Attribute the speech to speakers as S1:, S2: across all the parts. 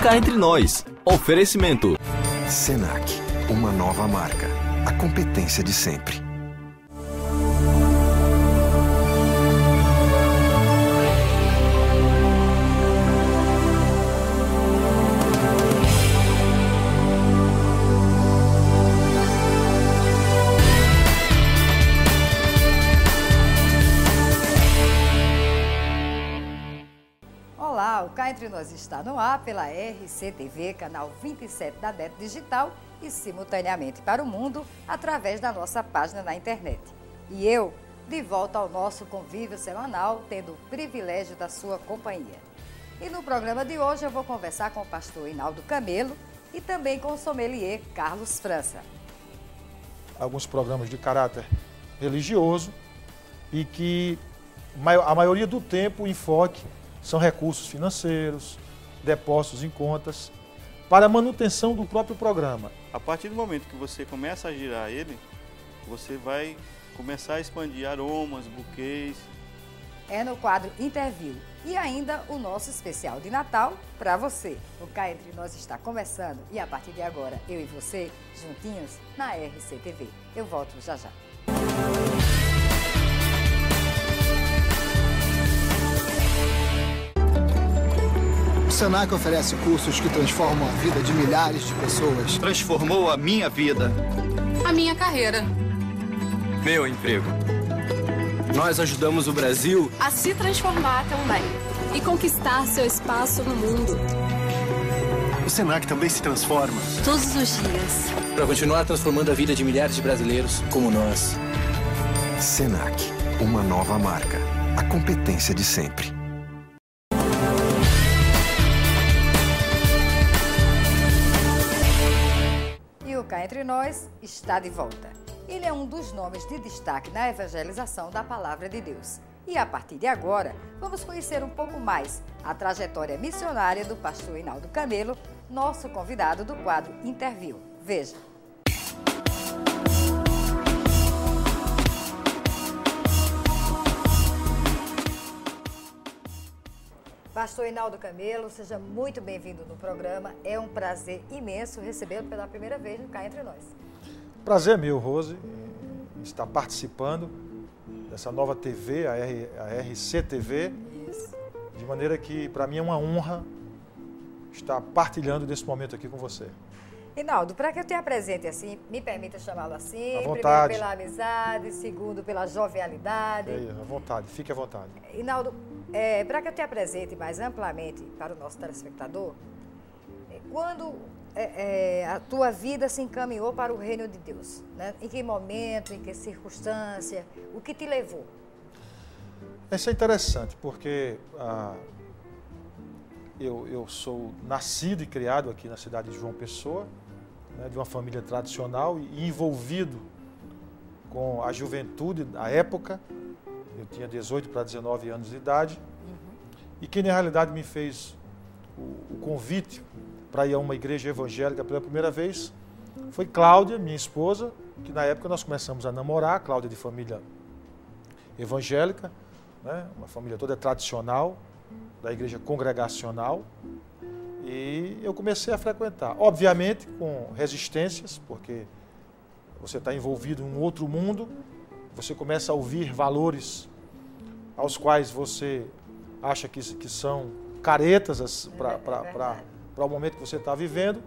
S1: Cá Entre Nós. Oferecimento.
S2: Senac, uma nova marca. A competência de sempre.
S3: Olá, o Cá Entre Nós está no ar pela RCTV, canal 27 da NET Digital e simultaneamente para o mundo através da nossa página na internet. E eu, de volta ao nosso convívio semanal, tendo o privilégio da sua companhia. E no programa de hoje eu vou conversar com o pastor Hinaldo Camelo e também com o sommelier Carlos França.
S4: Alguns programas de caráter religioso e que a maioria do tempo o enfoque são recursos financeiros, depósitos em contas, para a manutenção do próprio programa.
S5: A partir do momento que você começa a girar ele, você vai começar a expandir aromas, buquês.
S3: É no quadro Interview e ainda o nosso especial de Natal para você. O Cá Entre Nós está começando e a partir de agora, eu e você, juntinhos na RCTV. Eu volto já já.
S6: O Senac oferece cursos que transformam a vida de milhares de pessoas.
S7: Transformou a minha vida.
S8: A minha carreira.
S7: Meu emprego. Nós ajudamos o Brasil
S8: a se transformar também e conquistar seu espaço no mundo.
S6: O Senac também se transforma.
S8: Todos os dias.
S7: para continuar transformando a vida de milhares de brasileiros como nós.
S2: Senac, uma nova marca. A competência de sempre.
S3: E o Cá Entre Nós está de volta. Ele é um dos nomes de destaque na evangelização da Palavra de Deus. E a partir de agora, vamos conhecer um pouco mais a trajetória missionária do pastor Hinaldo Camelo, nosso convidado do quadro Interview. Veja. Pastor Hinaldo Camelo, seja muito bem-vindo no programa. É um prazer imenso recebê-lo pela primeira vez no Cá Entre Nós.
S4: Prazer meu, Rose, em estar participando dessa nova TV, a RCTV.
S3: Isso.
S4: De maneira que, para mim, é uma honra estar partilhando desse momento aqui com você.
S3: Hinaldo, para que eu te apresente assim, me permita chamá-lo assim,
S4: à vontade.
S3: Primeiro pela amizade, segundo pela jovialidade.
S4: É, à vontade, fique à vontade.
S3: Hinaldo, para que eu te apresente mais amplamente para o nosso telespectador, quando a tua vida se encaminhou para o reino de Deus, né? Em que momento, em que circunstância, o que te levou?
S4: Isso é interessante, porque eu sou nascido e criado aqui na cidade de João Pessoa, né, de uma família tradicional e envolvido com a juventude da época. Eu tinha 18 para 19 anos de idade, e que na realidade me fez o convite para ir a uma igreja evangélica pela primeira vez foi Cláudia, minha esposa, que na época nós começamos a namorar, Cláudia de família evangélica, né, uma família toda tradicional, da igreja congregacional, e eu comecei a frequentar, obviamente com resistências, porque você está envolvido em um outro mundo, você começa a ouvir valores aos quais você acha que são caretas para o momento que você está vivendo,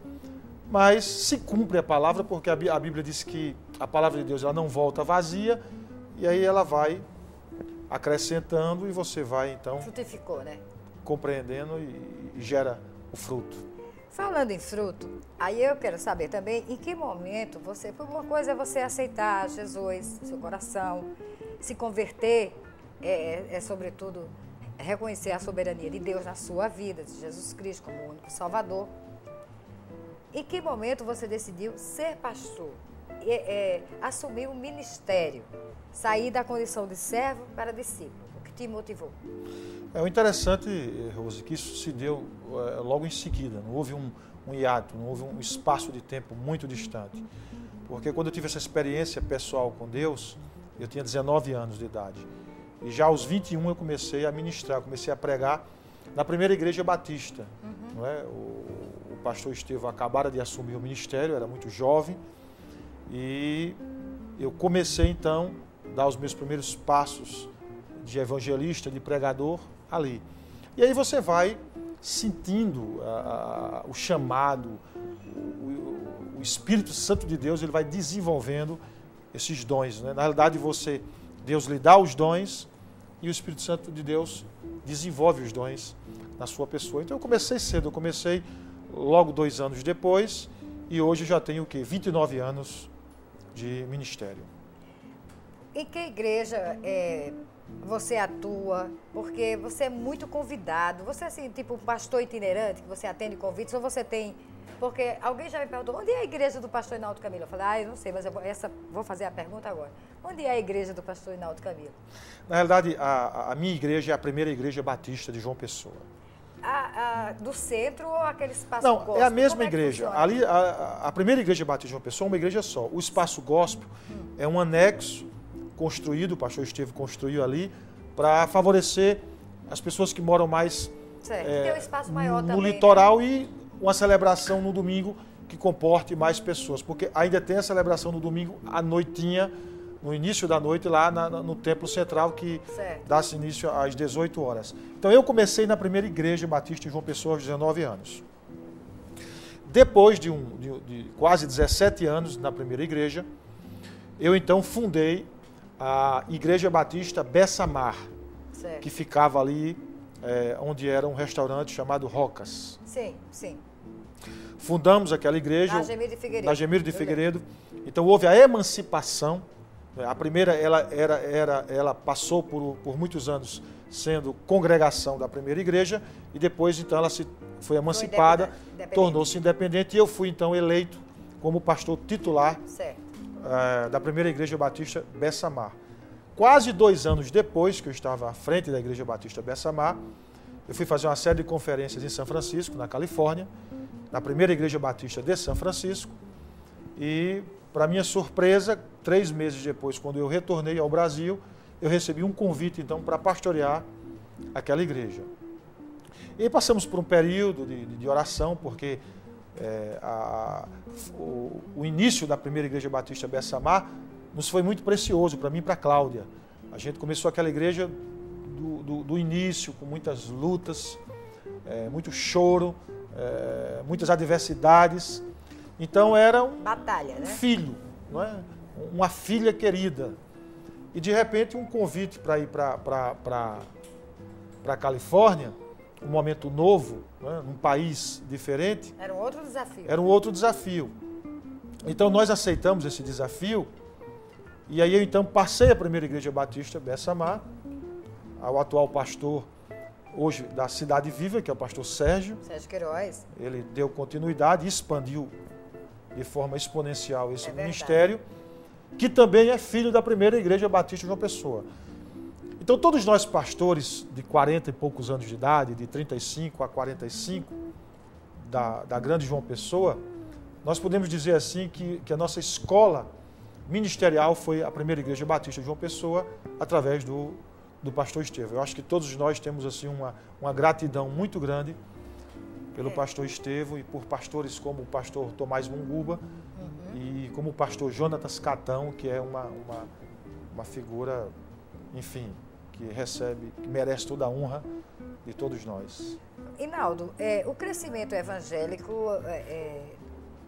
S4: mas se cumpre a palavra, porque a Bíblia diz que a palavra de Deus ela não volta vazia, e aí ela vai acrescentando e você vai então
S3: Frutificou, né?
S4: compreendendo e gera o fruto.
S3: Falando em fruto, aí eu quero saber também em que momento você, por uma coisa é você aceitar Jesus no seu coração, se converter, sobretudo reconhecer a soberania de Deus na sua vida, de Jesus Cristo como o único Salvador. Em que momento você decidiu ser pastor, assumir um ministério, sair da condição de servo para discípulo? O que te motivou?
S4: O interessante, Rose, que isso se deu logo em seguida, não houve um hiato, não houve um espaço de tempo muito distante. Porque quando eu tive essa experiência pessoal com Deus, eu tinha 19 anos de idade. E já aos 21 eu comecei a ministrar, comecei a pregar na primeira igreja batista. Não é? o pastor Estevão acabara de assumir o ministério, era muito jovem, e eu comecei então a dar os meus primeiros passos de evangelista, de pregador ali. E aí você vai sentindo o chamado, o Espírito Santo de Deus, ele vai desenvolvendo esses dons, né? Na realidade, Deus lhe dá os dons e o Espírito Santo de Deus desenvolve os dons na sua pessoa. Então eu comecei cedo, eu comecei logo 2 anos depois e hoje eu já tenho o quê? 29 anos de ministério.
S3: Em que igreja você atua? Porque você é muito convidado. Você é assim, tipo um pastor itinerante, que você atende convites, ou você tem... Porque alguém já me perguntou, onde é a igreja do pastor Hinaldo Camilo? Eu falei, eu não sei, mas vou fazer a pergunta agora. Onde é a igreja do pastor Hinaldo Camilo?
S4: Na realidade, a minha igreja é a primeira igreja batista de João Pessoa.
S3: Do centro ou aquele espaço
S4: Não,
S3: gospel?
S4: é a mesma igreja.
S3: Funciona?
S4: Ali, a primeira igreja batista de João Pessoa é uma igreja só. O espaço gospel é um anexo construído, o pastor Estevão construiu ali, para favorecer as pessoas que moram mais
S3: tem um espaço maior
S4: no
S3: também,
S4: litoral,
S3: né?
S4: E uma celebração no domingo que comporte mais pessoas, porque ainda tem a celebração no domingo à noitinha, no início da noite, lá no Templo Central, que dá-se início às 18 horas. Então eu comecei na primeira igreja batista em João Pessoa aos 19 anos. Depois de quase 17 anos na primeira igreja, eu então fundei a Igreja Batista Bessamar, que ficava ali onde era um restaurante chamado Rocas.
S3: Sim, sim.
S4: Fundamos aquela igreja
S3: Na
S4: Gemiro de Figueiredo. Então houve a emancipação. A primeira, ela passou por muitos anos sendo congregação da primeira igreja e depois então ela foi emancipada, tornou-se independente e eu fui então eleito como pastor titular da primeira igreja batista Bessamar. Quase 2 anos depois que eu estava à frente da igreja batista Bessamar, eu fui fazer uma série de conferências em São Francisco, na Califórnia, na primeira igreja batista de São Francisco, e para minha surpresa, 3 meses depois, quando eu retornei ao Brasil, eu recebi um convite então para pastorear aquela igreja. E aí passamos por um período de oração, porque o início da primeira igreja batista Bessamar nos foi muito precioso para mim e para a Cláudia. A gente começou aquela igreja do início, com muitas lutas, muito choro, muitas adversidades. Então era
S3: batalha, né?
S4: Filho, não é? Uma filha querida. E de repente um convite para ir para a Califórnia, um momento novo, né? Num país diferente.
S3: Era um outro desafio.
S4: Era um outro desafio. Então nós aceitamos esse desafio e aí eu então passei a primeira igreja batista Bessamar ao atual pastor hoje da Cidade Viva, que é o pastor Sérgio
S3: Queiroz.
S4: Ele deu continuidade e expandiu de forma exponencial esse ministério, que também é filho da primeira igreja batista João Pessoa. Então todos nós pastores de 40 e poucos anos de idade, de 35 a 45, da grande João Pessoa, nós podemos dizer assim que a nossa escola ministerial foi a primeira igreja batista João Pessoa, através do pastor Estevão. Eu acho que todos nós temos assim uma gratidão muito grande pelo pastor Estevão e por pastores como o pastor Tomás Munguba e como o pastor Jonatas Catão, que é uma figura, enfim, que merece toda a honra de todos nós.
S3: Hinaldo, o crescimento evangélico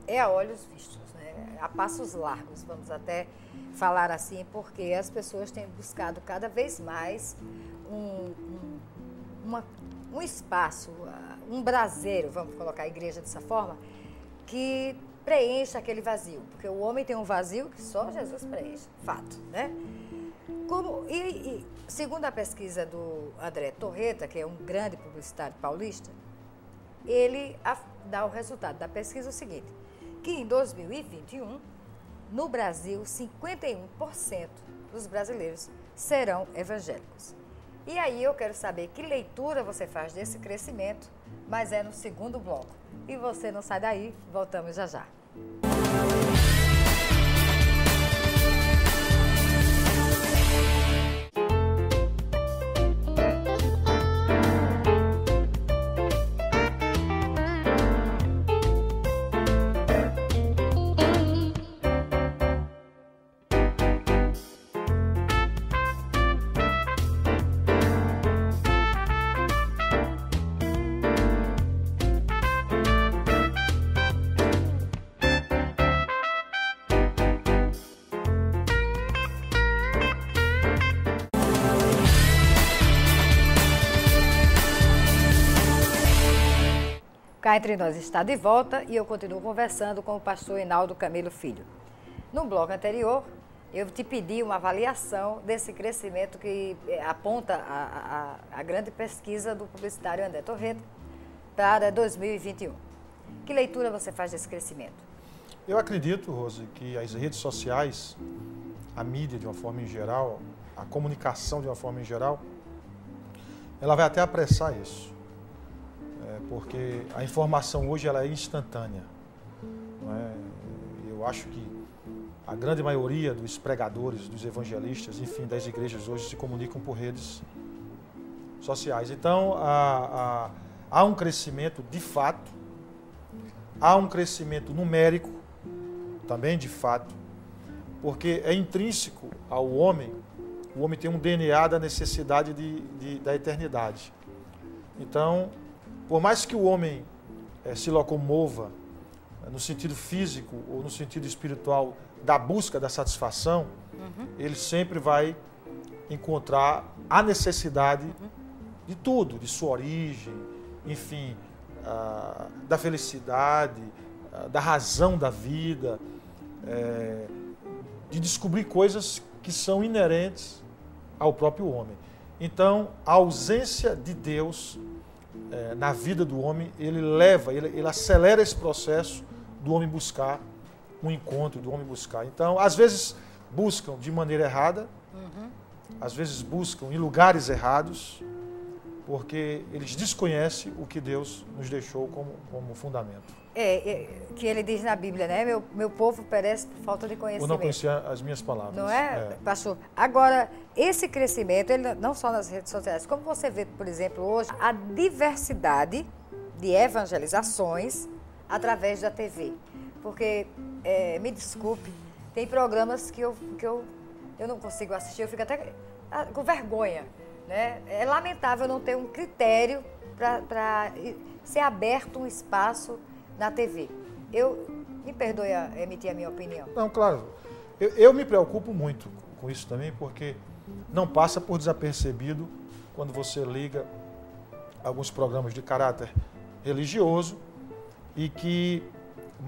S3: é a olhos vistos, né? A passos largos, vamos até falar assim, porque as pessoas têm buscado cada vez mais um espaço, um braseiro, vamos colocar a igreja dessa forma, que preencha aquele vazio, porque o homem tem um vazio que só Jesus preenche, fato, né? Segundo a pesquisa do André Torreta, que é um grande publicitário paulista, ele dá o resultado da pesquisa o seguinte, que em 2021, no Brasil, 51% dos brasileiros serão evangélicos. E aí eu quero saber que leitura você faz desse crescimento, mas é no segundo bloco. E você não sai daí, voltamos já já. Cá Entre Nós está de volta e eu continuo conversando com o pastor Hinaldo Camilo Filho. No bloco anterior, eu te pedi uma avaliação desse crescimento que aponta a grande pesquisa do publicitário André Torreta para 2021. Que leitura você faz desse crescimento?
S4: Eu acredito, Rose, que as redes sociais, a mídia de uma forma em geral, a comunicação de uma forma em geral, ela vai até apressar isso. Porque a informação hoje ela é instantânea. Não é? Eu acho que a grande maioria dos pregadores, dos evangelistas, enfim, das igrejas hoje se comunicam por redes sociais. Então, há um crescimento de fato, há um crescimento numérico, também de fato, porque é intrínseco ao homem, o homem tem um DNA da necessidade da eternidade. Então, por mais que o homem se locomova no sentido físico ou no sentido espiritual da busca da satisfação, ele sempre vai encontrar a necessidade de tudo, de sua origem, enfim, da felicidade, da razão da vida, de descobrir coisas que são inerentes ao próprio homem. Então, a ausência de Deus na vida do homem, ele acelera esse processo do homem buscar um encontro, do homem buscar. Então, às vezes buscam de maneira errada, às vezes buscam em lugares errados, porque eles desconhecem o que Deus nos deixou como fundamento.
S3: Que ele diz na Bíblia, né? Meu povo perece por falta de conhecimento.
S4: Ou não conhecia as minhas palavras.
S3: Não é, pastor? Agora, esse crescimento, ele não só nas redes sociais, como você vê, por exemplo, hoje, a diversidade de evangelizações através da TV. Porque, me desculpe, tem programas que eu não consigo assistir, eu fico até com vergonha. Né? É lamentável não ter um critério para ser aberto um espaço na TV. Me perdoe emitir a minha opinião.
S4: Não, claro. Eu me preocupo muito com isso também, porque não passa por desapercebido quando você liga alguns programas de caráter religioso e que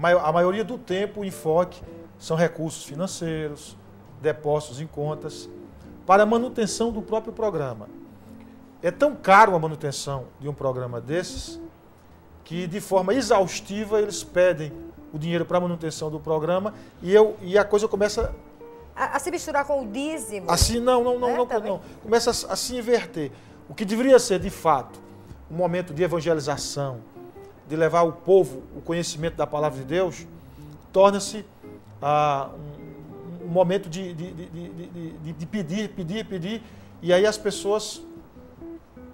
S4: a maioria do tempo o enfoque são recursos financeiros, depósitos em contas, para a manutenção do próprio programa. É tão caro a manutenção de um programa desses que, de forma exaustiva, eles pedem o dinheiro para a manutenção do programa e a coisa começa
S3: a se misturar com o dízimo.
S4: Assim, não. Começa a se inverter. O que deveria ser, de fato, um momento de evangelização, de levar ao povo o conhecimento da palavra de Deus, torna-se um momento de pedir, e aí as pessoas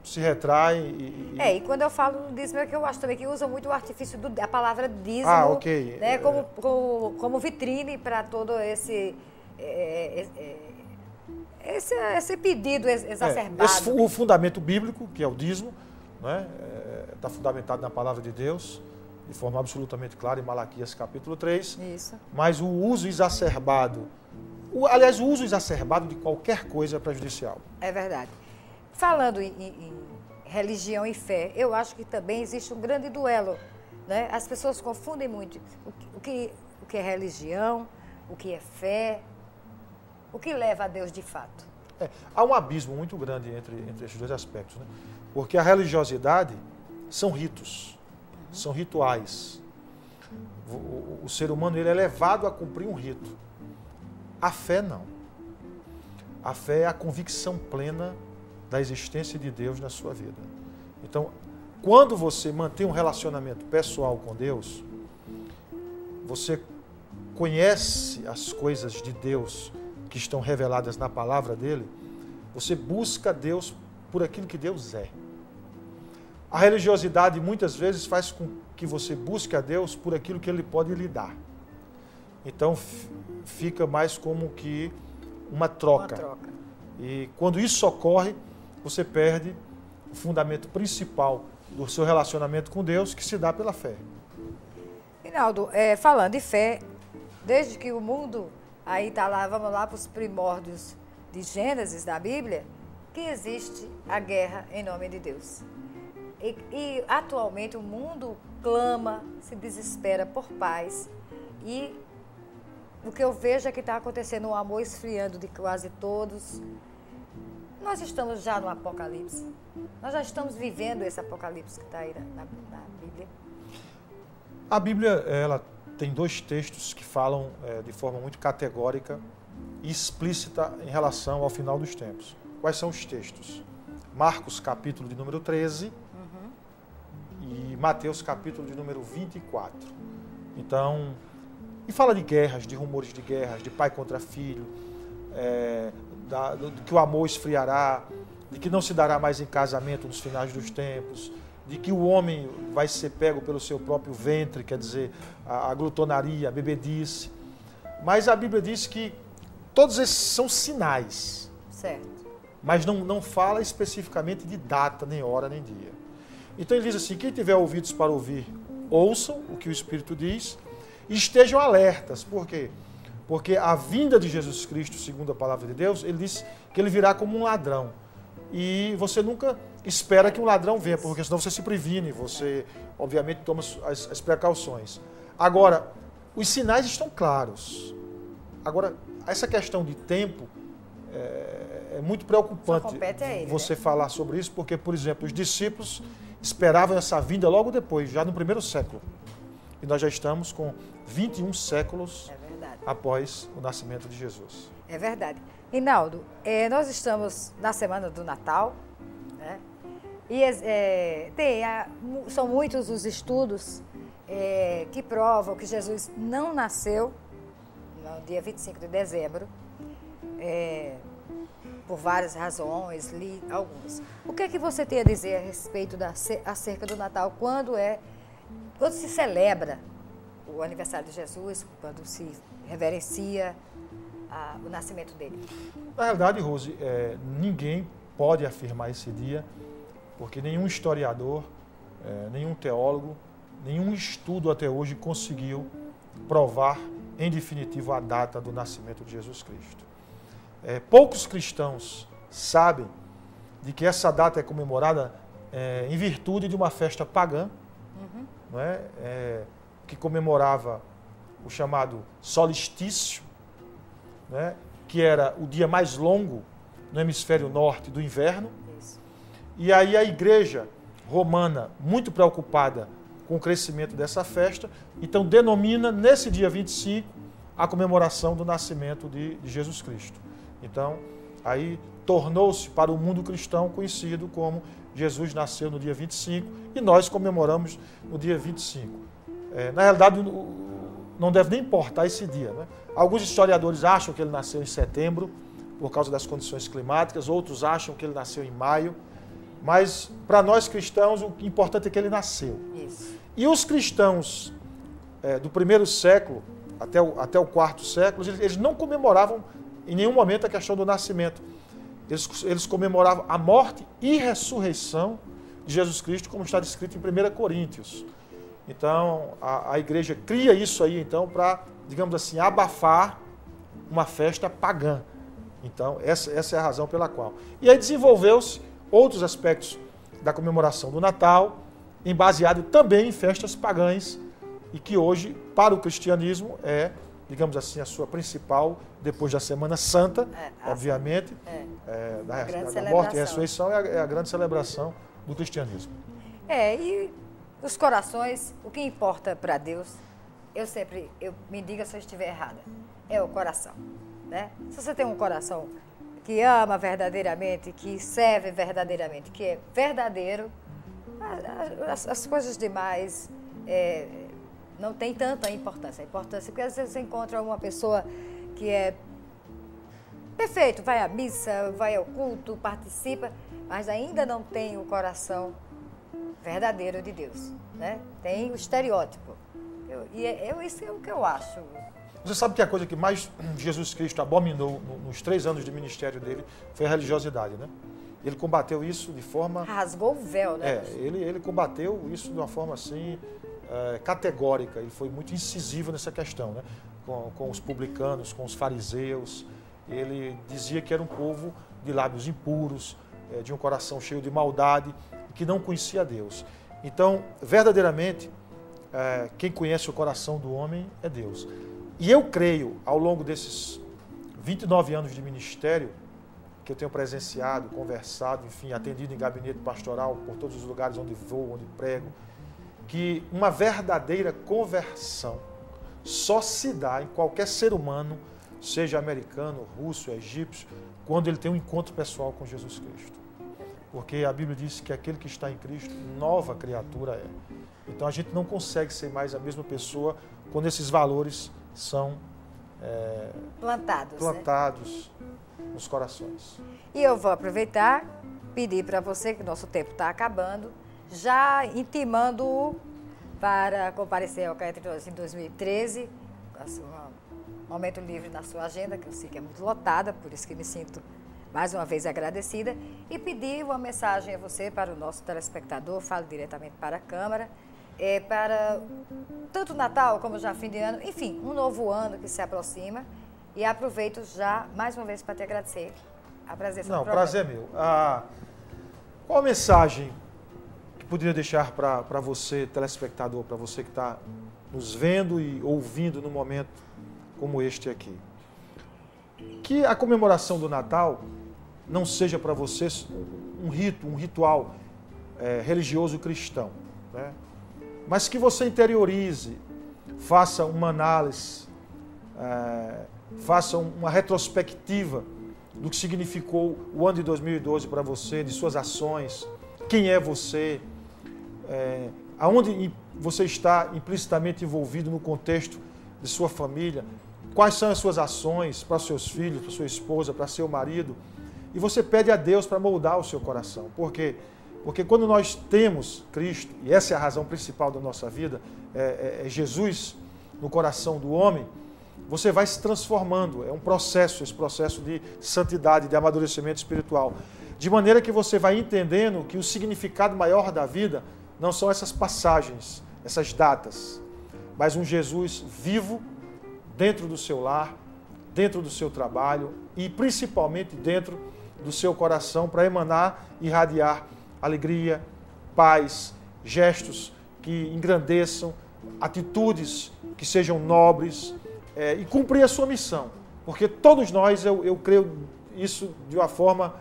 S4: se retraem. E
S3: quando eu falo dízimo, é que eu acho também que usa muito o artifício da palavra dízimo,
S4: ok.
S3: Né, como vitrine para todo esse pedido exacerbado.
S4: O fundamento bíblico, que é o dízimo, né, está fundamentado na palavra de Deus, de forma absolutamente clara, em Malaquias capítulo 3.
S3: Isso.
S4: Mas o uso exacerbado, o uso exacerbado de qualquer coisa é prejudicial.
S3: É verdade. Falando em religião e fé, eu acho que também existe um grande duelo. Né? As pessoas confundem muito o que é religião, o que é fé, o que leva a Deus de fato.
S4: Há um abismo muito grande entre esses dois aspectos. Né? Porque a religiosidade são ritos, são rituais. O ser humano ele é levado a cumprir um rito. A fé não. A fé é a convicção plena da existência de Deus na sua vida. Então, quando você mantém um relacionamento pessoal com Deus, você conhece as coisas de Deus que estão reveladas na palavra dele, você busca Deus por aquilo que Deus é. A religiosidade muitas vezes faz com que você busque a Deus por aquilo que ele pode lhe dar. Então, fica mais como que uma troca. E quando isso ocorre, você perde o fundamento principal do seu relacionamento com Deus, que se dá pela fé.
S3: Hinaldo, falando de fé, desde que o mundo aí está lá, vamos lá para os primórdios de Gênesis da Bíblia, que existe a guerra em nome de Deus. E atualmente o mundo clama, se desespera por paz. E o que eu vejo é que está acontecendo um amor esfriando de quase todos. Nós estamos já no Apocalipse. Nós já estamos vivendo esse Apocalipse que está aí na Bíblia.
S4: A Bíblia, ela tem 2 textos que falam de forma muito categórica e explícita em relação ao final dos tempos. Quais são os textos? Marcos, capítulo de número 13, e Mateus, capítulo de número 24. Então, e fala de guerras, de rumores de guerras, de pai contra filho, de que o amor esfriará, de que não se dará mais em casamento nos finais dos tempos, de que o homem vai ser pego pelo seu próprio ventre, quer dizer, a glutonaria, a bebedice. Mas a Bíblia diz que todos esses são sinais.
S3: Certo.
S4: Mas não fala especificamente de data, nem hora, nem dia. Então ele diz assim, quem tiver ouvidos para ouvir, ouçam o que o Espírito diz e estejam alertas. Por quê? Porque a vinda de Jesus Cristo, segundo a palavra de Deus, ele diz que ele virá como um ladrão. E você nunca espera que um ladrão venha, porque senão você se previne, você obviamente toma as precauções. Agora, os sinais estão claros. Agora, essa questão de tempo é muito preocupante você falar sobre isso, porque, por exemplo, os discípulos esperavam essa vinda logo depois, já no primeiro século. E nós já estamos com 21 séculos após o nascimento de Jesus.
S3: É verdade. Rinaldo, nós estamos na semana do Natal, né? E são muitos os estudos que provam que Jesus não nasceu no dia 25 de dezembro, por várias razões, li algumas. O que é que você tem a dizer a respeito acerca do Natal? Quando se celebra o aniversário de Jesus, quando se reverencia o nascimento dele?
S4: Na realidade, Rose, ninguém pode afirmar esse dia, porque nenhum historiador, nenhum teólogo, nenhum estudo até hoje conseguiu provar em definitivo a data do nascimento de Jesus Cristo. Poucos cristãos sabem de que essa data é comemorada em virtude de uma festa pagã, não é? Que comemorava o chamado solstício, né? Que era o dia mais longo no hemisfério norte do inverno.
S3: Isso.
S4: E aí a igreja romana, muito preocupada com o crescimento dessa festa, então denomina nesse dia 25 a comemoração do nascimento de Jesus Cristo. Então, aí tornou-se para o mundo cristão conhecido como Jesus nasceu no dia 25 e nós comemoramos no dia 25. Na realidade, não deve nem importar esse dia, né? Alguns historiadores acham que ele nasceu em setembro, por causa das condições climáticas, outros acham que ele nasceu em maio, mas para nós cristãos o importante é que ele nasceu.
S3: Isso.
S4: E os cristãos do primeiro século até o quarto século, eles não comemoravam em nenhum momento a questão do nascimento. Eles comemoravam a morte e ressurreição de Jesus Cristo, como está descrito em 1 Coríntios. Então, a igreja cria isso aí, então, para, digamos assim, abafar uma festa pagã. Então, essa é a razão pela qual. E aí desenvolveu-se outros aspectos da comemoração do Natal, baseado também em festas pagãs, e que hoje, para o cristianismo, digamos assim, a sua principal, depois da Semana Santa, obviamente, da morte e ressurreição, é a grande celebração do cristianismo.
S3: E os corações, o que importa para Deus, me diga se eu estiver errada, é o coração, né? Se você tem um coração que ama verdadeiramente, que serve verdadeiramente, que é verdadeiro, as coisas demais não tem tanta importância. Porque às vezes você encontra uma pessoa que é perfeito, vai à missa, vai ao culto, participa, mas ainda não tem o coração verdadeiro de Deus, né? Tem o estereótipo. Isso é o que eu acho.
S4: Você sabe que a coisa que mais Jesus Cristo abominou nos 3 anos de ministério dele foi a religiosidade, né? Ele combateu isso de forma...
S3: Rasgou o véu, né?
S4: Ele combateu isso de uma forma assim, categórica. Ele foi muito incisivo nessa questão, né? Com os publicanos, com os fariseus. Ele dizia que era um povo de lábios impuros, de um coração cheio de maldade, que não conhecia Deus. Então, verdadeiramente, quem conhece o coração do homem é Deus. E eu creio, ao longo desses 29 anos de ministério, que eu tenho presenciado, conversado, enfim, atendido em gabinete pastoral por todos os lugares onde vou, onde prego, que uma verdadeira conversão só se dá em qualquer ser humano, seja americano, russo, egípcio, quando ele tem um encontro pessoal com Jesus Cristo. Porque a Bíblia diz que aquele que está em Cristo, nova criatura é. Então a gente não consegue ser mais a mesma pessoa quando esses valores são plantados nos corações.
S3: E eu vou aproveitar, pedir para você, que nosso tempo está acabando, já intimando-o para comparecer ao Cá Entre Nós em 2013, um momento livre na sua agenda, que eu sei que é muito lotada, por isso que me sinto mais uma vez agradecida, e pedir uma mensagem a você, para o nosso telespectador, falo diretamente para a câmera, para tanto Natal como já fim de ano, enfim, um novo ano que se aproxima, e aproveito já mais uma vez para te agradecer a presença do programa.
S4: Prazer é meu. Qual a mensagem que poderia deixar para você, telespectador, para você que está nos vendo e ouvindo num momento como este aqui? Que a comemoração do Natal não seja para você um ritual religioso cristão, né? Mas que você interiorize, faça uma análise, faça uma retrospectiva do que significou o ano de 2012 para você, de suas ações, quem é você, aonde você está implicitamente envolvido no contexto de sua família, quais são as suas ações para seus filhos, para sua esposa, para seu marido, e você pede a Deus para moldar o seu coração. Por quê? Porque quando nós temos Cristo, e essa é a razão principal da nossa vida, é Jesus no coração do homem, você vai se transformando, é um processo, esse processo de santidade, de amadurecimento espiritual, de maneira que você vai entendendo que o significado maior da vida não são essas passagens, essas datas, mas um Jesus vivo dentro do seu lar, dentro do seu trabalho e principalmente dentro do seu coração, para emanar e irradiar alegria, paz, gestos que engrandeçam, atitudes que sejam nobres, e cumprir a sua missão. Porque todos nós, eu creio isso de uma forma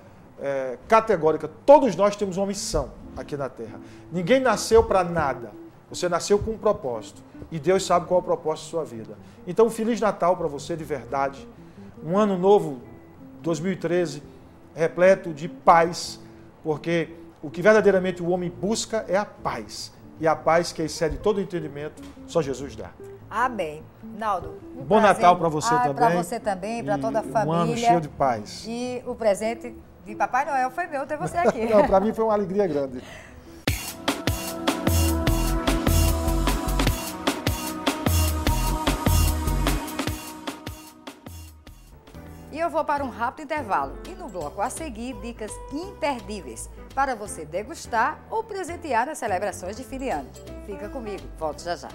S4: categórica, todos nós temos uma missão aqui na Terra. Ninguém nasceu para nada, você nasceu com um propósito. E Deus sabe qual é o propósito da sua vida. Então, Feliz Natal para você de verdade. Um ano novo, 2013, repleto de paz, porque o que verdadeiramente o homem busca é a paz. E a paz que excede todo o entendimento, só Jesus dá.
S3: Amém. Naldo,
S4: bom Natal para você também.
S3: Para você também, para toda a família.
S4: Um ano cheio de paz.
S3: E o presente de Papai Noel foi meu ter você aqui.
S4: Não, para mim foi uma alegria grande.
S3: E eu vou para um rápido intervalo. E no bloco a seguir, dicas imperdíveis para você degustar ou presentear nas celebrações de fim de ano. Fica comigo, volto já já.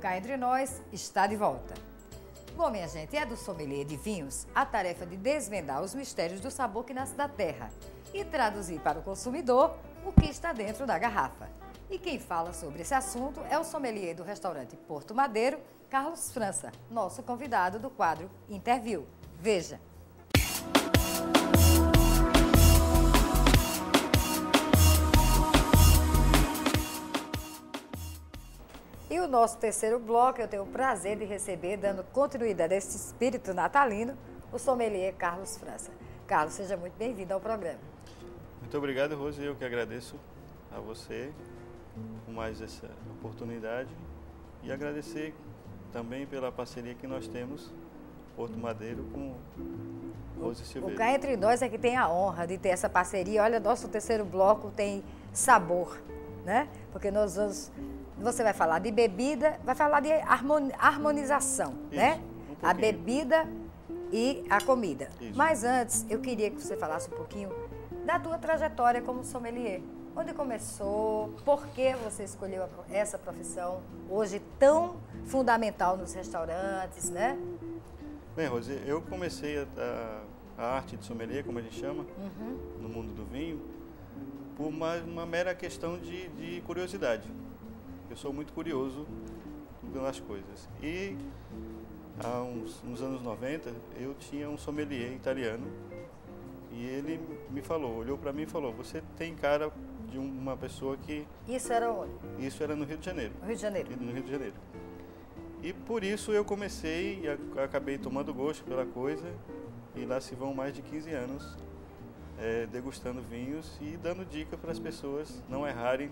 S3: Cá Entre Nós está de volta. Bom, minha gente, é do sommelier de vinhos a tarefa de desvendar os mistérios do sabor que nasce da terra e traduzir para o consumidor o que está dentro da garrafa. E quem fala sobre esse assunto é o sommelier do restaurante Porto Madeiro, Carlos França, nosso convidado do quadro Interview. Veja. E o nosso terceiro bloco, eu tenho o prazer de receber, dando continuidade a esse espírito natalino, o sommelier Carlos França. Carlos, seja muito bem-vindo ao programa.
S5: Muito obrigado, Rose. Eu que agradeço a você por mais essa oportunidade E agradecer também pela parceria que nós temos, Porto Madeiro, com Rose
S3: O
S5: Silveira.
S3: Cá Entre Nós é que tem a honra de ter essa parceria. Olha, nosso terceiro bloco tem sabor, né? Porque nós vamos... Você vai falar de bebida, vai falar de harmonização,
S5: Isso,
S3: né?
S5: um
S3: A
S5: pouquinho.
S3: bebida e a comida.
S5: Isso.
S3: Mas antes, eu queria que você falasse um pouquinho da tua trajetória como sommelier. Onde começou? Por que você escolheu essa profissão hoje tão fundamental nos restaurantes, né?
S5: Bem, Rose, eu comecei a arte de sommelier, como a gente chama, no mundo do vinho, por uma mera questão de curiosidade. Eu sou muito curioso pelas coisas. E nos anos 90, eu tinha um sommelier italiano e ele me falou, olhou para mim e falou, você tem cara de uma pessoa que...
S3: Isso era onde?
S5: Isso era no Rio de Janeiro.
S3: No Rio de Janeiro.
S5: No Rio de Janeiro. E por isso eu comecei e acabei tomando gosto pela coisa e lá se vão mais de 15 anos degustando vinhos e dando dica para as pessoas não errarem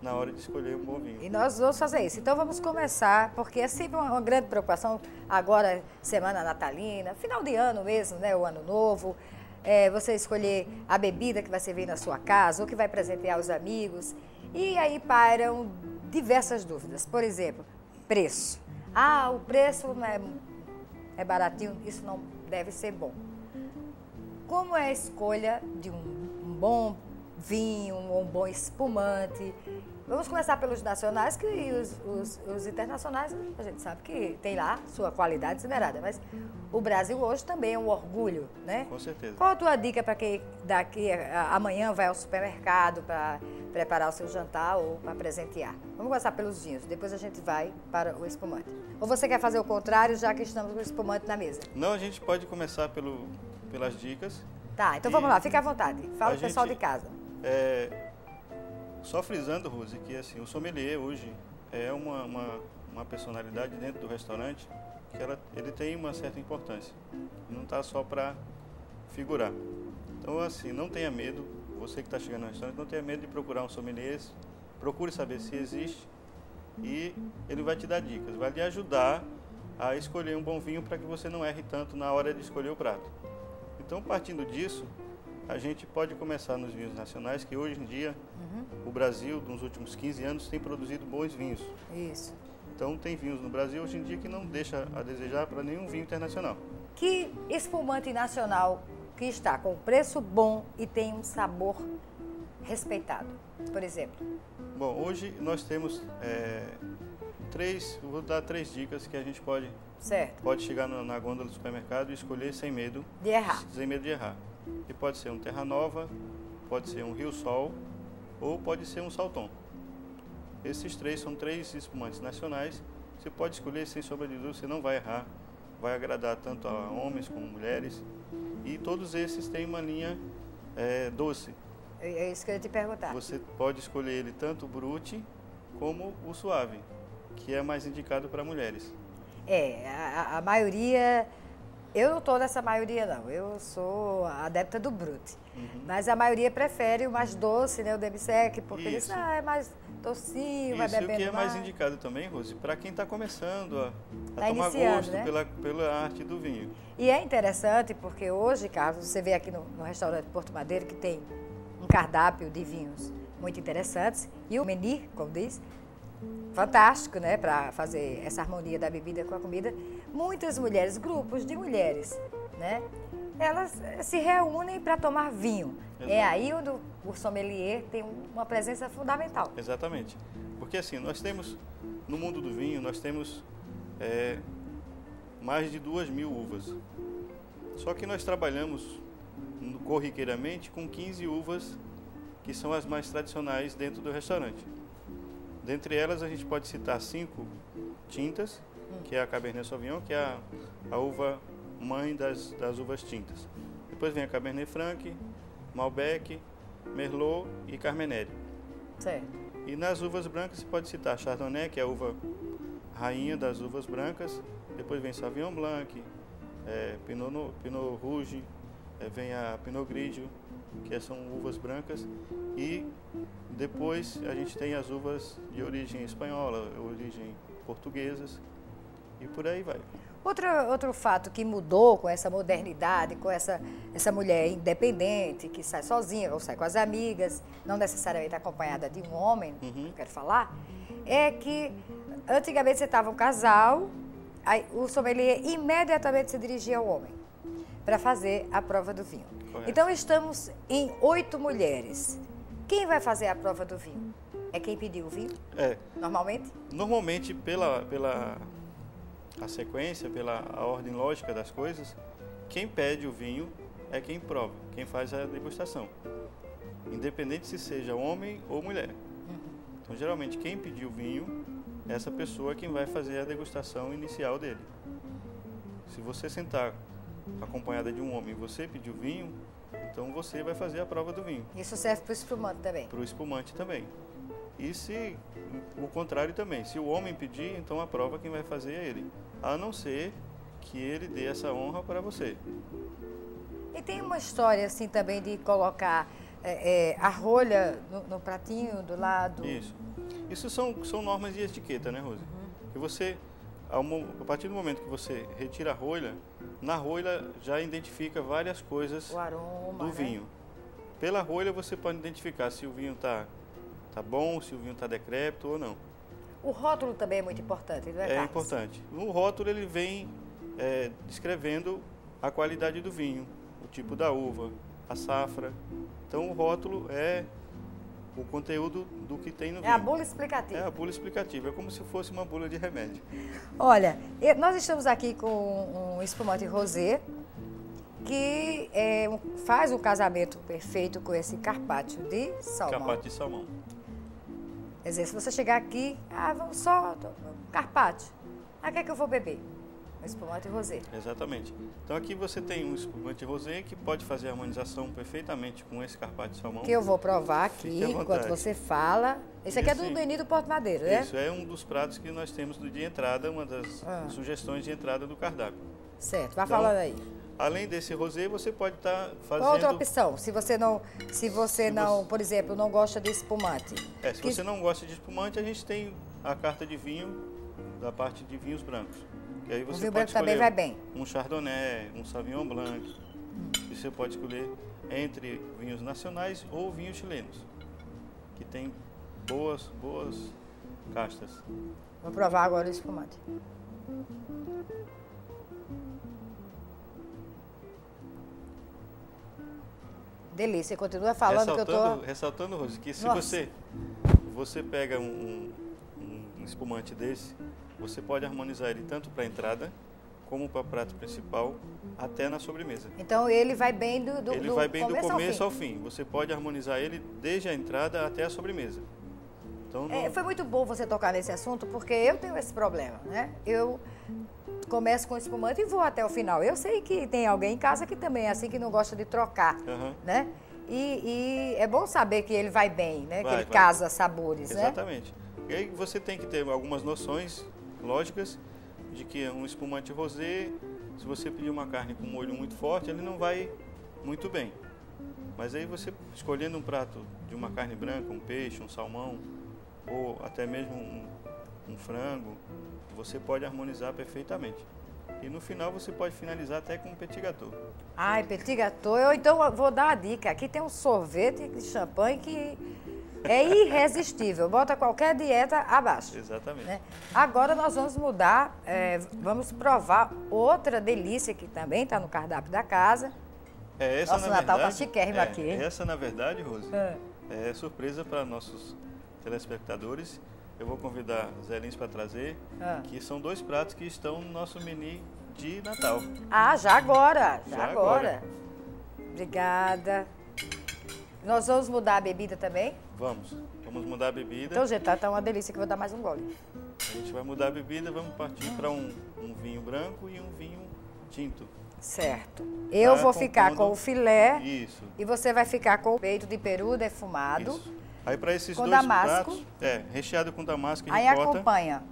S5: na hora de escolher um bom vinho.
S3: E nós vamos fazer isso. Então vamos começar, porque é sempre uma grande preocupação, agora semana natalina, final de ano mesmo, né, o ano novo, você escolher a bebida que vai servir na sua casa, ou que vai presentear os amigos, e aí pairam diversas dúvidas. Por exemplo, preço. Ah, o preço é baratinho, isso não deve ser bom. Como é a escolha de um bom vinho, um bom espumante? Vamos começar pelos nacionais, que os internacionais, a gente sabe que tem lá sua qualidade esmerada, mas o Brasil hoje também é um orgulho, né?
S5: Com certeza.
S3: Qual a tua dica para quem daqui amanhã vai ao supermercado para preparar o seu jantar ou para presentear? Vamos começar pelos vinhos, depois a gente vai para o espumante. Ou você quer fazer o contrário, já que estamos com o espumante na mesa?
S5: Não, a gente pode começar pelas dicas.
S3: Tá, então vamos lá, fica à vontade. Fala
S5: A
S3: o pessoal
S5: gente-
S3: de casa.
S5: Só frisando, Rose, que assim, o sommelier hoje é uma personalidade dentro do restaurante que ele tem uma certa importância. Não está só para figurar. Então, assim, não tenha medo, você que está chegando no restaurante, não tenha medo de procurar um sommelier, procure saber se existe e ele vai te dar dicas, vai lhe ajudar a escolher um bom vinho para que você não erre tanto na hora de escolher o prato. Então, partindo disso, a gente pode começar nos vinhos nacionais, que hoje em dia o Brasil, nos últimos 15 anos, tem produzido bons vinhos.
S3: Isso.
S5: Então, tem vinhos no Brasil hoje em dia que não deixa a desejar para nenhum vinho internacional.
S3: Que espumante nacional que está com preço bom e tem um sabor respeitado, por exemplo?
S5: Bom, hoje nós temos vou dar 3 dicas que a gente pode
S3: Certo.
S5: chegar na gôndola do supermercado e escolher sem medo
S3: De errar.
S5: Sem medo de errar. E pode ser um Terra Nova, pode ser um Rio Sol ou pode ser um Salton. Esses 3 são 3 espumantes nacionais. Você pode escolher sem sombra de dúvida, você não vai errar. Vai agradar tanto a homens como mulheres. E todos esses têm uma linha doce.
S3: É isso que eu ia te perguntar.
S5: Você pode escolher ele tanto o Brut como o Suave, que é mais indicado para mulheres.
S3: A maioria, eu não estou nessa maioria não, eu sou adepta do Brut. Mas a maioria prefere o mais doce, né, o demi-sec, porque diz, é mais docinho, vai
S5: Isso, e o
S3: bebendo
S5: que é mais
S3: mais.
S5: indicado também, Rose, para quem está começando a
S3: Tá
S5: tomar
S3: iniciando,
S5: gosto
S3: né?
S5: pela arte do vinho.
S3: E é interessante porque hoje, Carlos, você vê aqui no restaurante Porto Madeiro que tem um cardápio de vinhos muito interessantes e o menu, como diz, fantástico, né, para fazer essa harmonia da bebida com a comida. Muitas mulheres, grupos de mulheres, né, elas se reúnem para tomar vinho.
S5: Exato.
S3: É aí onde o sommelier tem uma presença fundamental.
S5: Exatamente. Porque assim, nós temos, no mundo do vinho, nós temos mais de 2.000 uvas. Só que nós trabalhamos corriqueiramente com 15 uvas que são as mais tradicionais dentro do restaurante. Dentre elas, a gente pode citar 5 tintas, que é a Cabernet Sauvignon, que é a uva mãe das uvas tintas. Depois vem a Cabernet Franc, Malbec, Merlot e Carmenère.
S3: Certo.
S5: E nas uvas brancas, você pode citar Chardonnay, que é a uva rainha das uvas brancas. Depois vem Sauvignon Blanc, Pinot Rouge, vem a Pinot Grigio, que são uvas brancas. E depois a gente tem as uvas de origem espanhola, origem portuguesas e por aí vai.
S3: Outro fato que mudou com essa modernidade, com essa mulher independente, que sai sozinha ou sai com as amigas, não necessariamente acompanhada de um homem, eu quero falar, é que antigamente você estava um casal, aí o sommelier imediatamente se dirigia ao homem para fazer a prova do vinho.
S5: Correto.
S3: Então estamos em 8 mulheres. Quem vai fazer a prova do vinho? É quem pediu o vinho?
S5: Normalmente pela a sequência, pela a ordem lógica das coisas, quem pede o vinho é quem prova, quem faz a degustação. Independente se seja homem ou mulher. Então, geralmente, quem pediu o vinho, essa pessoa é quem vai fazer a degustação inicial dele. Se você sentar acompanhada de um homem e você pedir o vinho, então você vai fazer a prova do vinho.
S3: Isso serve para o espumante também?
S5: Para o espumante também. E se o contrário também, se o homem pedir, então a prova quem vai fazer é ele. A não ser que ele dê essa honra para você.
S3: E tem uma história assim também de colocar a rolha no pratinho do lado?
S5: Isso são normas de etiqueta, né, Rose? Que você, a partir do momento que você retira a rolha, na rolha já identifica várias coisas
S3: o aroma,
S5: do vinho.
S3: Né?
S5: Pela rolha você pode identificar se o vinho está bom, se o vinho está decrépito ou não.
S3: O rótulo também é muito importante, não é, Carlos?
S5: É importante. No rótulo ele vem descrevendo a qualidade do vinho, o tipo da uva, a safra. Então o rótulo é o conteúdo do que tem no vinho.
S3: É a bula explicativa.
S5: É a bula explicativa, é como se fosse uma bula de remédio.
S3: Olha, nós estamos aqui com um espumante rosé que faz um casamento perfeito com esse carpaccio de salmão.
S5: Carpaccio de salmão.
S3: Quer dizer, se você chegar aqui, vamos só carpaccio. O que é que eu vou beber? Um espumante rosé.
S5: Exatamente. Então aqui você tem um espumante rosé que pode fazer a harmonização perfeitamente com esse carpaccio de salmão.
S3: Que eu vou provar aqui enquanto você fala. Esse aqui é do Benito Porto Madeiro, né?
S5: Isso, é um dos pratos que nós temos de entrada, uma das sugestões de entrada do cardápio.
S3: Certo, vai falando aí.
S5: Além desse rosé, você pode estar fazendo...
S3: Outra opção, se você não, por exemplo, não gosta de espumante.
S5: Se você não gosta de espumante, a gente tem a carta de vinho da parte de vinhos brancos. E aí você
S3: o vinho
S5: pode
S3: branco também vai bem.
S5: Um Chardonnay, um Sauvignon Blanc. E você pode escolher entre vinhos nacionais ou vinhos chilenos, que tem boas castas.
S3: Vou provar agora o espumante. Delícia, continua falando que eu tô...
S5: Ressaltando, Rose, que se você pega um espumante desse, você pode harmonizar ele tanto para a entrada, como para o prato principal, até na sobremesa.
S3: Então ele vai bem do
S5: começo ao fim. Você pode harmonizar ele desde a entrada até a sobremesa. Então,
S3: foi muito bom você tocar nesse assunto, porque eu tenho esse problema, né? Eu começo com espumante e vou até o final. Eu sei que tem alguém em casa que também é assim, que não gosta de trocar, né? E é bom saber que ele vai bem, né? Que ele casa sabores, né?
S5: Exatamente. E aí você tem que ter algumas noções lógicas de que um espumante rosé, se você pedir uma carne com molho muito forte, ele não vai muito bem. Mas aí você, escolhendo um prato de uma carne branca, um peixe, um salmão, ou até mesmo um frango, você pode harmonizar perfeitamente. E no final você pode finalizar até com um petit gâteau.
S3: Petit gâteau. Eu então vou dar a dica. Aqui tem um sorvete de champanhe que é irresistível. Bota qualquer dieta abaixo.
S5: Exatamente.
S3: Né? Agora nós vamos mudar, vamos provar outra delícia que também está no cardápio da casa. Nosso Natal está chiquérrimo aqui, hein?
S5: Essa, na verdade, Rose, é surpresa para nossos telespectadores. Eu vou convidar Zé Lins para trazer, que são 2 pratos que estão no nosso menu de Natal.
S3: Já agora. Obrigada. Nós vamos mudar a bebida também?
S5: Vamos mudar a bebida.
S3: Então, gente, tá uma delícia que eu vou dar mais um gole.
S5: A gente vai mudar a bebida, vamos partir para um vinho branco e um vinho tinto.
S3: Certo. Eu vou ficar com o filé.
S5: Isso.
S3: E você vai ficar com o peito de peru defumado.
S5: Isso. Aí para esses
S3: com
S5: 2
S3: damasco.
S5: pratos, recheado com damasco e
S3: aí
S5: ricota.
S3: Aí acompanha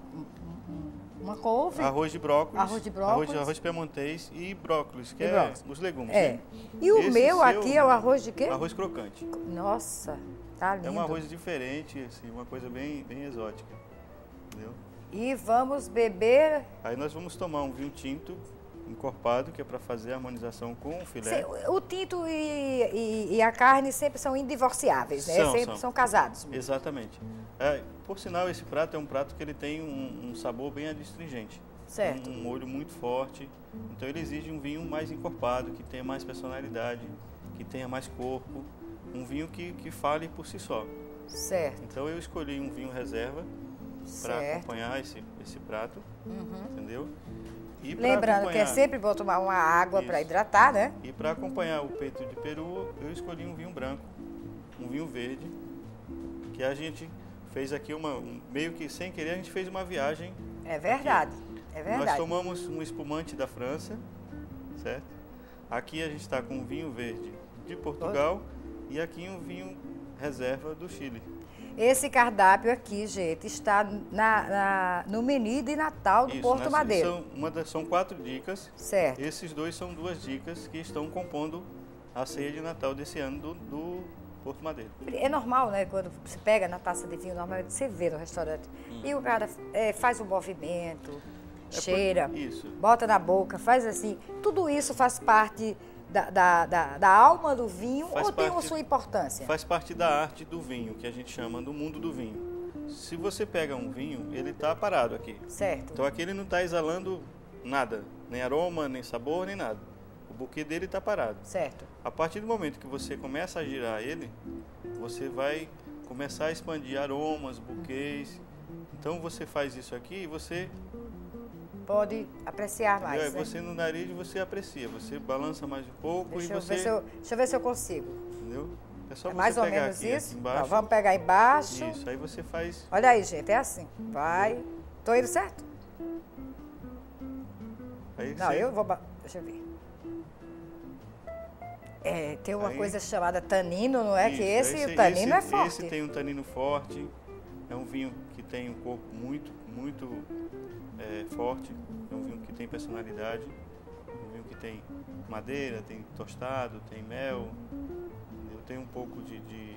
S3: uma couve.
S5: Arroz de brócolis.
S3: Arroz
S5: piemontês e brócolis, que os legumes.
S3: E o meu aqui é o arroz de quê?
S5: Arroz crocante.
S3: Nossa, tá lindo.
S5: É um arroz diferente, assim, uma coisa bem exótica. Entendeu?
S3: E vamos beber...
S5: Aí nós vamos tomar um vinho tinto encorpado, que é para fazer a harmonização com o filé.
S3: O tinto e a carne sempre são indivorciáveis, né? Sempre são casados.
S5: Exatamente. Por sinal, esse prato é um prato que ele tem um sabor bem adstringente.
S3: Certo.
S5: Um molho muito forte. Então ele exige um vinho mais encorpado, que tenha mais personalidade, que tenha mais corpo. Um vinho que fale por si só.
S3: Certo.
S5: Então eu escolhi um vinho reserva para acompanhar esse prato, entendeu? E
S3: lembrando que é sempre bom tomar uma água para hidratar, né?
S5: E para acompanhar o peito de peru, eu escolhi um vinho branco, um vinho verde, que a gente fez aqui meio que sem querer, a gente fez uma viagem.
S3: É verdade, é verdade.
S5: Nós tomamos um espumante da França, certo? Aqui a gente está com um vinho verde de Portugal e aqui um vinho reserva do Chile.
S3: Esse cardápio aqui, gente, está no menu de Natal do Porto Madeiro.
S5: São 4 dicas.
S3: Certo.
S5: Esses dois são 2 dicas que estão compondo a ceia de Natal desse ano do Porto Madeiro.
S3: É normal, né? Quando você pega na taça de vinho, normalmente você vê no restaurante. E o cara faz um movimento, cheira, bota na boca, faz assim. Tudo isso faz parte da alma do vinho ou tem a sua importância?
S5: Faz parte da arte do vinho, que a gente chama do mundo do vinho. Se você pega um vinho, ele está parado aqui.
S3: Certo.
S5: Então aqui ele não está exalando nada, nem aroma, nem sabor, nem nada. O buquê dele está parado.
S3: Certo.
S5: A partir do momento que você começa a girar ele, você vai começar a expandir aromas, buquês. Então você faz isso aqui e você...
S3: pode apreciar mais,
S5: Você no nariz você aprecia, você balança mais um pouco
S3: deixa
S5: deixa
S3: eu ver se eu consigo.
S5: Entendeu? É só você
S3: mais ou
S5: pegar
S3: menos
S5: aqui,
S3: isso?
S5: aqui embaixo.
S3: Não, vamos pegar embaixo.
S5: Isso, aí você faz...
S3: Olha aí, gente, é assim. Vai. Tô indo certo?
S5: Aí
S3: não, eu vou... Deixa eu ver. Tem uma coisa chamada tanino, não é?
S5: Isso,
S3: que o tanino é forte.
S5: Esse tem um tanino forte, é um vinho que tem um corpo muito forte, é um vinho que tem personalidade, um vinho que tem madeira, tem tostado, tem mel, tem um pouco de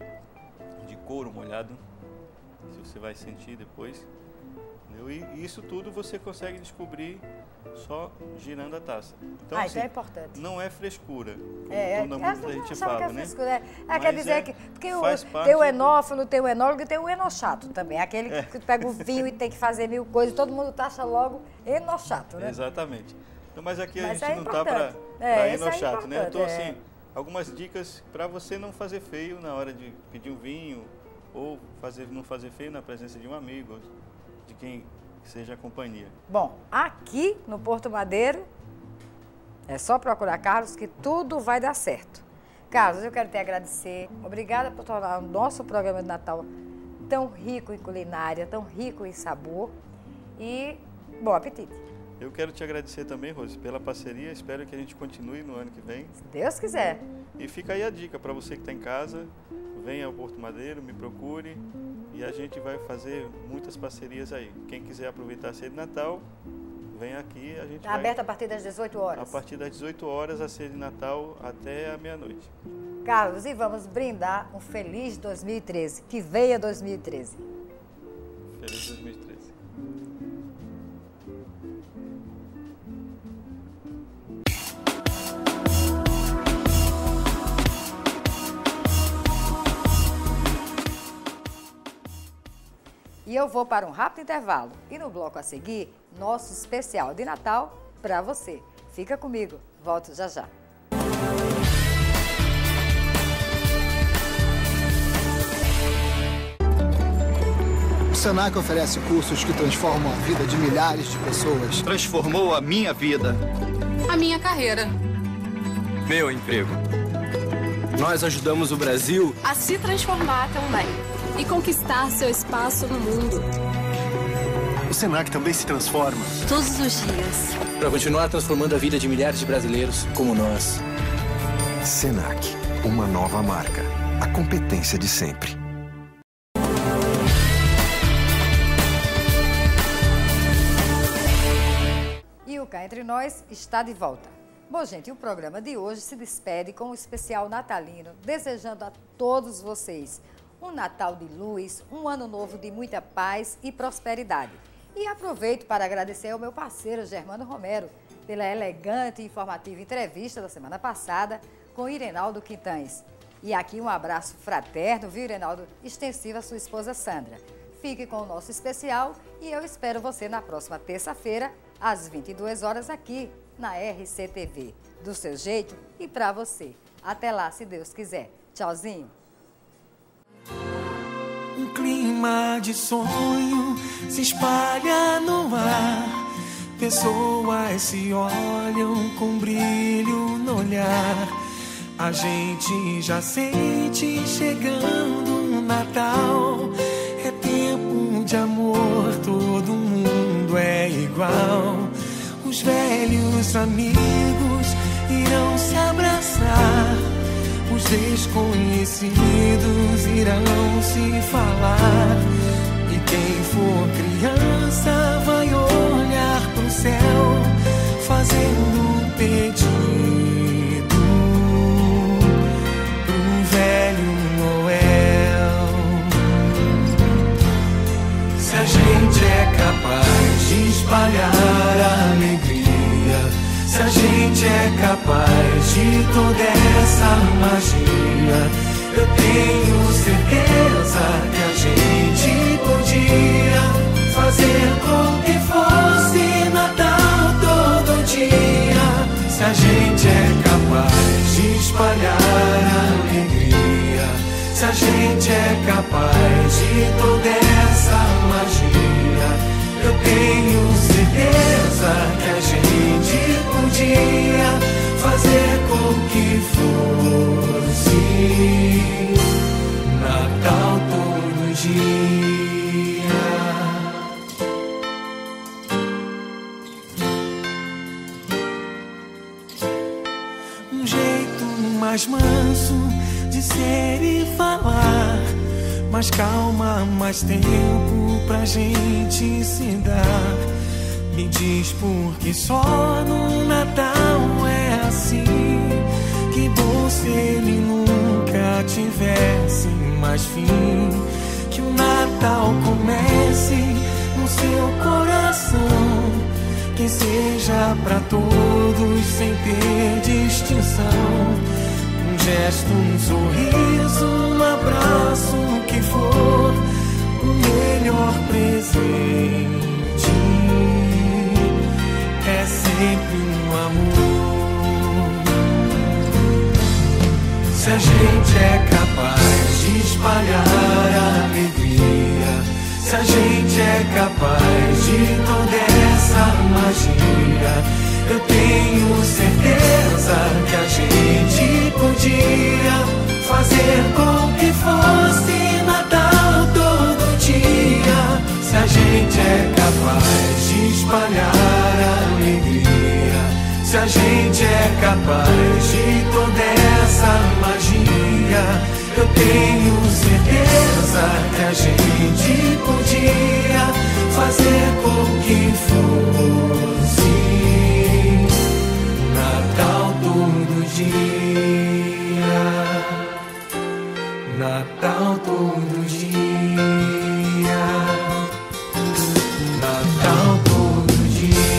S5: couro molhado, se você vai sentir depois. E isso tudo você consegue descobrir só girando a taça. Então,
S3: isso é importante.
S5: Não é frescura, como a gente
S3: fala,
S5: fala,
S3: que
S5: né?
S3: Frescura, quer dizer que... Porque
S5: parte...
S3: tem o enófilo, tem o enólogo e tem o enochato também. Aquele que pega o vinho e tem que fazer 1000 coisas, todo mundo taxa logo enochato, né?
S5: Exatamente. Então, mas aqui a gente não
S3: está
S5: para enochato, né? Eu estou assim, algumas dicas para você não fazer feio na hora de pedir um vinho ou não fazer feio na presença de um amigo, de quem seja a companhia.
S3: Bom, aqui no Porto Madeiro, é só procurar Carlos que tudo vai dar certo. Carlos, eu quero te agradecer. Obrigada por tornar o nosso programa de Natal tão rico em culinária, tão rico em sabor e bom apetite.
S5: Eu quero te agradecer também, Rose, pela parceria. Espero que a gente continue no ano que vem.
S3: Se Deus quiser.
S5: E fica aí a dica para você que está em casa, venha ao Porto Madeiro, me procure e a gente vai fazer muitas parcerias aí. Quem quiser aproveitar a ceia de Natal, vem aqui. A gente
S3: está aberto a partir das 18 horas?
S5: A partir das 18 horas, a ceia de Natal até a meia-noite.
S3: Carlos, e vamos brindar um feliz 2013. Que venha 2013.
S5: Feliz 2013.
S3: E eu vou para um rápido intervalo. E no bloco a seguir, nosso especial de Natal para você. Fica comigo, volto já já.
S6: O Senac oferece cursos que transformam a vida de milhares de pessoas.
S1: Transformou a minha vida.
S8: A minha carreira.
S1: Meu emprego. Nós ajudamos o Brasil
S8: a se transformar também e conquistar seu espaço no mundo.
S9: O Senac também se transforma.
S8: Todos os dias.
S7: Para continuar transformando a vida de milhares de brasileiros como nós.
S2: Senac, uma nova marca. A competência de sempre.
S3: E o Cá Entre Nós está de volta. Bom, gente, o programa de hoje se despede com um especial natalino, desejando a todos vocês um Natal de luz, um ano novo de muita paz e prosperidade. E aproveito para agradecer ao meu parceiro Germano Romero pela elegante e informativa entrevista da semana passada com Irenaldo Quintães. E aqui um abraço fraterno, viu, Irenaldo? Extensivo à sua esposa Sandra. Fique com o nosso especial e eu espero você na próxima terça-feira, às 22 horas, aqui na RCTV. Do seu jeito e para você. Até lá, se Deus quiser. Tchauzinho.
S10: Um clima de sonho se espalha no ar. Pessoas se olham com brilho no olhar. A gente já sente chegando o Natal. É tempo de amor, todo mundo é igual. Os velhos amigos irão se abraçar. Os desconhecidos irão se falar. E quem for criança vai olhar pro céu, fazendo um pedido pro velho Noel. Se a gente é capaz de espalhar a alegria, se a gente é capaz de toda essa magia, eu tenho certeza que a gente podia fazer com que fosse Natal todo dia. Se a gente é capaz de espalhar a alegria, se a gente é capaz de toda essa magia, eu tenho certeza que a gente podia fazer com que fosse Natal todo dia. Um jeito mais manso de ser e falar, mais calma, mais tempo pra gente se dar. Me diz por que só no Natal é assim. Que bom se ele nunca tivesse mais fim. Que o Natal comece no seu coração, que seja pra todos sem ter distinção. Um gesto, um sorriso, um abraço, o que for, o melhor presente é sempre um amor. Se a gente é capaz de espalhar a alegria, se a gente é capaz de toda essa magia, eu tenho certeza que a gente podia fazer com que fosse Natal todo dia. Se a gente é capaz de espalhar a alegria, se a gente é capaz de toda essa magia, eu tenho certeza que a gente podia fazer com que fosse Natal todo dia. Natal todo dia. Natal todo dia. Natal todo dia.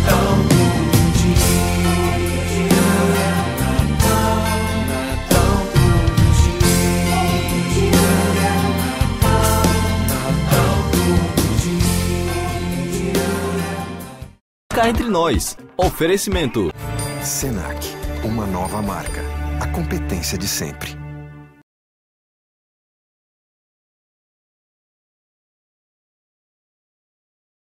S10: Natal todo dia. Natal todo dia. Natal todo dia.
S1: Cá entre nós. Oferecimento.
S2: Senac, uma nova marca. A competência de sempre.